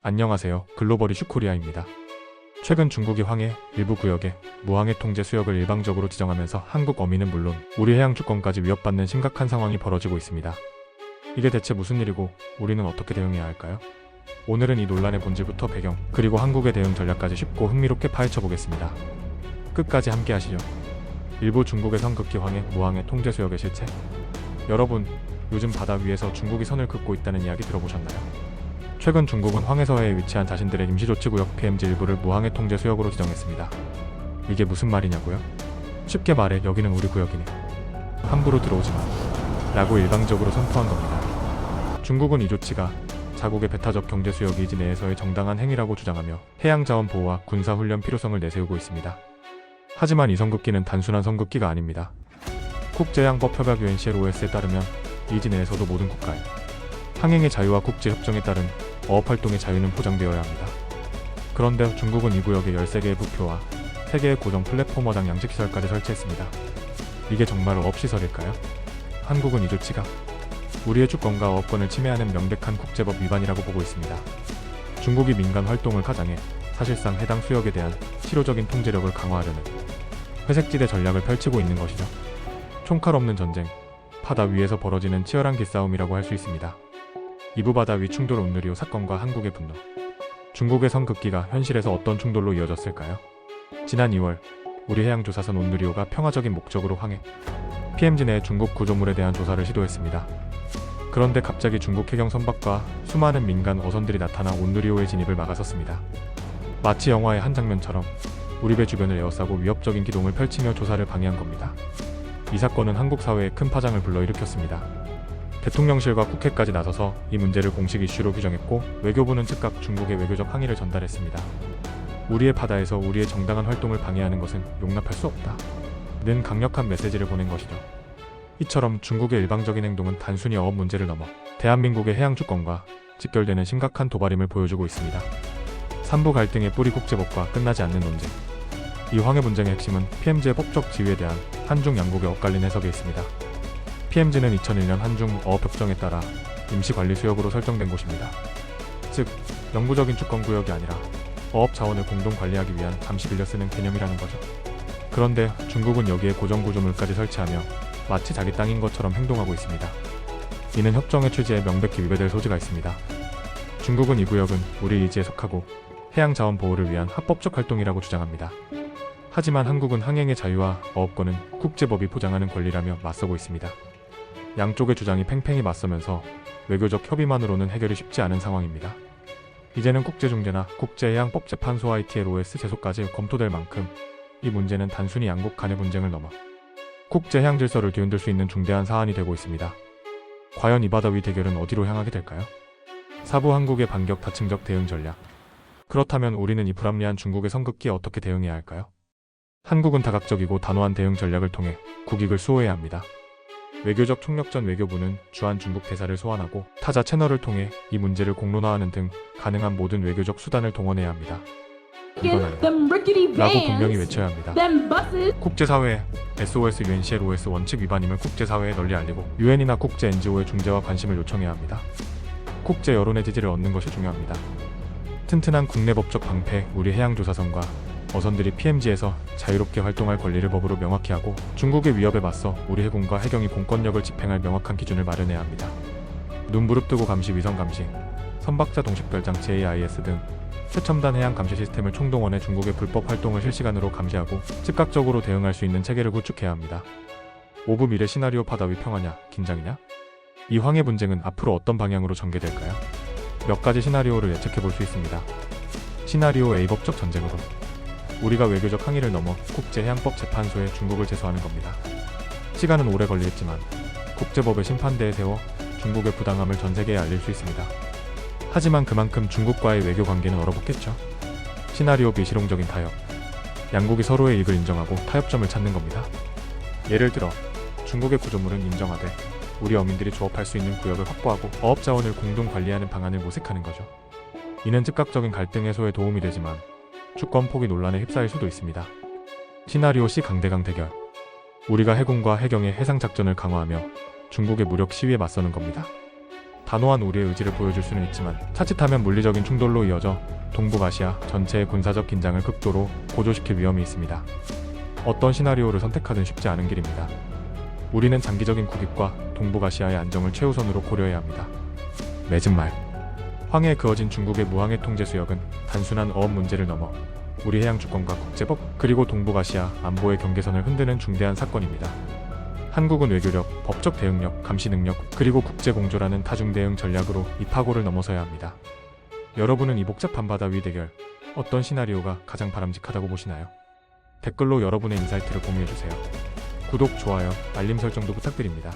안녕하세요. 글로벌 이슈 코리아입니다. 최근 중국이 황해 일부 구역에 무항해 통제 수역을 일방적으로 지정하면서 한국 어민은 물론 우리 해양 주권까지 위협받는 심각한 상황이 벌어지고 있습니다. 이게 대체 무슨 일이고 우리는 어떻게 대응해야 할까요? 오늘은 이 논란의 본질부터 배경, 그리고 한국의 대응 전략까지 쉽고 흥미롭게 파헤쳐 보겠습니다. 끝까지 함께 하시죠. 일부 중국의 선 긋기 황해 무항해 통제 수역의 실체. 여러분, 요즘 바다 위에서 중국이 선을 긋고 있다는 이야기 들어보셨나요? 최근 중국은 황해서해에 위치한 자신들의 임시조치구역 PMZ 일부를 무항해 통제 수역으로 지정했습니다. 이게 무슨 말이냐고요? 쉽게 말해 여기는 우리 구역이니 함부로 들어오지 마 라고 일방적으로 선포한 겁니다. 중국은 이 조치가 자국의 배타적 경제수역 이지 내에서의 정당한 행위라고 주장하며 해양자원 보호와 군사훈련 필요성을 내세우고 있습니다. 하지만 이 선긋기는 단순한 선긋기가 아닙니다. 국제해양법 협약 UNCLOS에 따르면 이지 내에서도 모든 국가의 항행의 자유와 국제협정에 따른 어업활동의 자유는 보장되어야 합니다. 그런데 중국은 이 구역에 13개의 부표와 3개의 고정 플랫폼 어장 양식시설까지 설치했습니다. 이게 정말 어업시설일까요? 한국은 이 조치가 우리의 주권과 어업권을 침해하는 명백한 국제법 위반이라고 보고 있습니다. 중국이 민간 활동을 가장해 사실상 해당 수역에 대한 실효적인 통제력을 강화하려는 회색지대 전략을 펼치고 있는 것이죠. 총칼 없는 전쟁, 바다 위에서 벌어지는 치열한 기싸움이라고 할 수 있습니다. 이부 바다 위 충돌 온누리호 사건과 한국의 분노. 중국의 선긋기가 현실에서 어떤 충돌로 이어졌을까요? 지난 2월 우리 해양조사선 온누리호가 평화적인 목적으로 황해 PMZ 내 중국 구조물에 대한 조사를 시도했습니다. 그런데 갑자기 중국 해경 선박과 수많은 민간 어선들이 나타나 온누리호의 진입을 막아섰습니다. 마치 영화의 한 장면처럼 우리 배 주변을 에워싸고 위협적인 기동을 펼치며 조사를 방해한 겁니다. 이 사건은 한국 사회에 큰 파장을 불러일으켰습니다. 대통령실과 국회까지 나서서 이 문제를 공식 이슈로 규정했고 외교부는 즉각 중국의 외교적 항의를 전달했습니다. 우리의 바다에서 우리의 정당한 활동을 방해하는 것은 용납할 수 없다 는 강력한 메시지를 보낸 것이죠. 이처럼 중국의 일방적인 행동은 단순히 어업 문제를 넘어 대한민국의 해양 주권과 직결되는 심각한 도발임을 보여주고 있습니다. 삼부 갈등의 뿌리 국제법과 끝나지 않는 논쟁. 이 황해 분쟁의 핵심은 PMZ의 법적 지위에 대한 한중 양국의 엇갈린 해석에 있습니다. PMZ는 2001년 한중 어업협정에 따라 임시관리수역으로 설정된 곳입니다. 즉, 영구적인 주권구역이 아니라 어업 자원을 공동 관리하기 위한 잠시 빌려 쓰는 개념이라는 거죠. 그런데 중국은 여기에 고정구조물까지 설치하며 마치 자기 땅인 것처럼 행동하고 있습니다. 이는 협정의 취지에 명백히 위배될 소지가 있습니다. 중국은 이 구역은 우리 의지에 속하고 해양자원 보호를 위한 합법적 활동이라고 주장합니다. 하지만 한국은 항행의 자유와 어업권은 국제법이 보장하는 권리라며 맞서고 있습니다. 양쪽의 주장이 팽팽히 맞서면서 외교적 협의만으로는 해결이 쉽지 않은 상황입니다. 이제는 국제중재나 국제해양법재판소 ITLOS 제소까지 검토될 만큼 이 문제는 단순히 양국 간의 분쟁을 넘어 국제해양 질서를 뒤흔들 수 있는 중대한 사안이 되고 있습니다. 과연 이 바다 위 대결은 어디로 향하게 될까요? 사부 한국의 반격 다층적 대응 전략. 그렇다면 우리는 이 불합리한 중국의 선긋기에 어떻게 대응해야 할까요? 한국은 다각적이고 단호한 대응 전략을 통해 국익을 수호해야 합니다. 외교적 총력전 외교부는 주한 중국 대사를 소환하고 타자 채널을 통해 이 문제를 공론화하는 등 가능한 모든 외교적 수단을 동원해야 합니다. 이건 아니다 라고 분명히 외쳐야 합니다. 국제사회에 SOS UNCLOS 원칙 위반임을 국제사회에 널리 알리고 UN이나 국제 NGO의 중재와 관심을 요청해야 합니다. 국제 여론의 지지를 얻는 것이 중요합니다. 튼튼한 국내 법적 방패, 우리 해양조사선과 어선들이 PMZ에서 자유롭게 활동할 권리를 법으로 명확히 하고 중국의 위협에 맞서 우리 해군과 해경이 공권력을 집행할 명확한 기준을 마련해야 합니다. 눈부릅 뜨고 감시 위성 감시, 선박자 동식별장 JAIS 등 최첨단 해양 감시 시스템을 총동원해 중국의 불법 활동을 실시간으로 감시하고 즉각적으로 대응할 수 있는 체계를 구축해야 합니다. 오브 미래 시나리오 바다 위 평화냐, 긴장이냐? 이 황해 분쟁은 앞으로 어떤 방향으로 전개될까요? 몇 가지 시나리오를 예측해 볼 수 있습니다. 시나리오 A 법적 전쟁으로 우리가 외교적 항의를 넘어 국제해양법재판소에 중국을 제소하는 겁니다. 시간은 오래 걸리겠지만 국제법의 심판대에 세워 중국의 부당함을 전 세계에 알릴 수 있습니다. 하지만 그만큼 중국과의 외교 관계는 얼어붙겠죠. 시나리오 B 실용적인 타협. 양국이 서로의 이익을 인정하고 타협점을 찾는 겁니다. 예를 들어 중국의 구조물은 인정하되 우리 어민들이 조업할 수 있는 구역을 확보하고 어업 자원을 공동 관리하는 방안을 모색하는 거죠. 이는 즉각적인 갈등 해소에 도움이 되지만 주권 포기 논란에 휩싸일 수도 있습니다. 시나리오 C 강대강 대결. 우리가 해군과 해경의 해상 작전을 강화하며 중국의 무력 시위에 맞서는 겁니다. 단호한 우리의 의지를 보여줄 수는 있지만 자칫하면 물리적인 충돌로 이어져 동북아시아 전체의 군사적 긴장을 극도로 고조시킬 위험이 있습니다. 어떤 시나리오를 선택하든 쉽지 않은 길입니다. 우리는 장기적인 국익과 동북아시아의 안정을 최우선으로 고려해야 합니다. 맺은 말. 황해에 그어진 중국의 무항해 통제 수역은 단순한 어업 문제를 넘어 우리 해양 주권과 국제법 그리고 동북아시아 안보의 경계선을 흔드는 중대한 사건입니다. 한국은 외교력, 법적 대응력, 감시 능력, 그리고 국제공조라는 다중 대응 전략으로 이 파고를 넘어서야 합니다. 여러분은 이 복잡한 바다 위 대결, 어떤 시나리오가 가장 바람직하다고 보시나요? 댓글로 여러분의 인사이트를 공유해주세요. 구독, 좋아요, 알림 설정도 부탁드립니다.